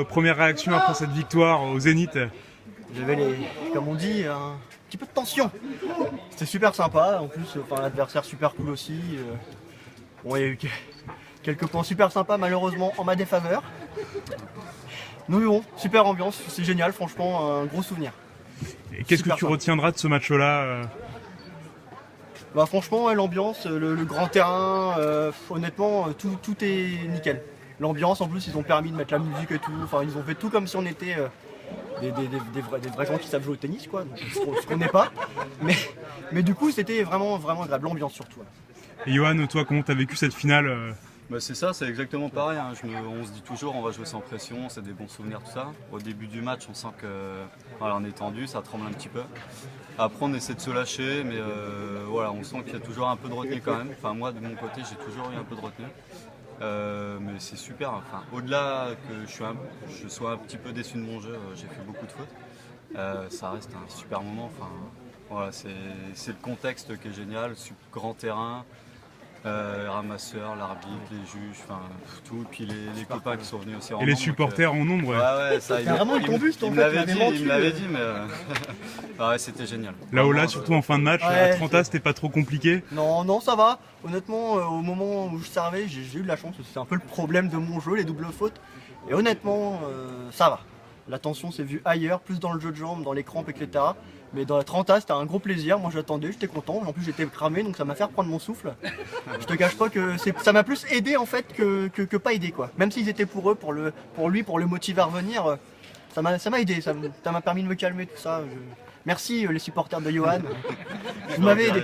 premières réactions après cette victoire au Zénith? J'avais comme on dit, un petit peu de tension. C'était super sympa, en plus l'adversaire super cool aussi. Bon, il y a eu quelques points super sympas malheureusement en ma défaveur. Nous bon, super ambiance, c'est génial, franchement un gros souvenir. Et qu'est-ce que tu retiendras de ce match-là? Bah franchement l'ambiance, le grand terrain, honnêtement tout est nickel. L'ambiance en plus ils ont permis de mettre la musique et tout, enfin ils ont fait tout comme si on était des vrais gens qui savent jouer au tennis quoi, donc ce qu'on n'est pas. Mais du coup c'était vraiment agréable, l'ambiance surtout. Et Johan, toi comment t'as vécu cette finale? Bah c'est ça, c'est exactement pareil, hein. On se dit toujours on va jouer sans pression, c'est des bons souvenirs tout ça. Au début du match on sent que voilà, on est tendu, ça tremble un petit peu. Après on essaie de se lâcher, mais voilà, on sent qu'il y a toujours un peu de retenue quand même. Enfin moi de mon côté j'ai toujours eu un peu de retenue. Mais c'est super, enfin, au-delà que je sois un petit peu déçu de mon jeu, j'ai fait beaucoup de fautes. Ça reste un super moment, enfin, voilà, c'est le contexte qui est génial, grand terrain. Ramasseurs, l'arbitre, les juges, enfin tout, puis les copains qui sont venus aussi en nombre. Et les supporters en nombre. Ouais, ça, il me l'avait dit, mais ouais, c'était génial. Là, surtout en fin de match, à 30 c'était pas trop compliqué? Non, ça va. Honnêtement, au moment où je servais, j'ai eu de la chance. C'est un peu le problème de mon jeu, les doubles fautes. Et honnêtement, ça va. La tension s'est vue ailleurs, plus dans le jeu de jambes, dans les crampes, etc. Mais dans la 30 c'était un gros plaisir. Moi j'attendais, j'étais content. En plus j'étais cramé, donc ça m'a fait reprendre mon souffle. Je te cache pas que ça m'a plus aidé en fait que pas aidé quoi. Même s'ils étaient pour eux, pour lui, pour le motiver à revenir, ça m'a aidé. Ça m'a permis de me calmer tout ça. Merci les supporters de Johan. Vous m'avez aidé.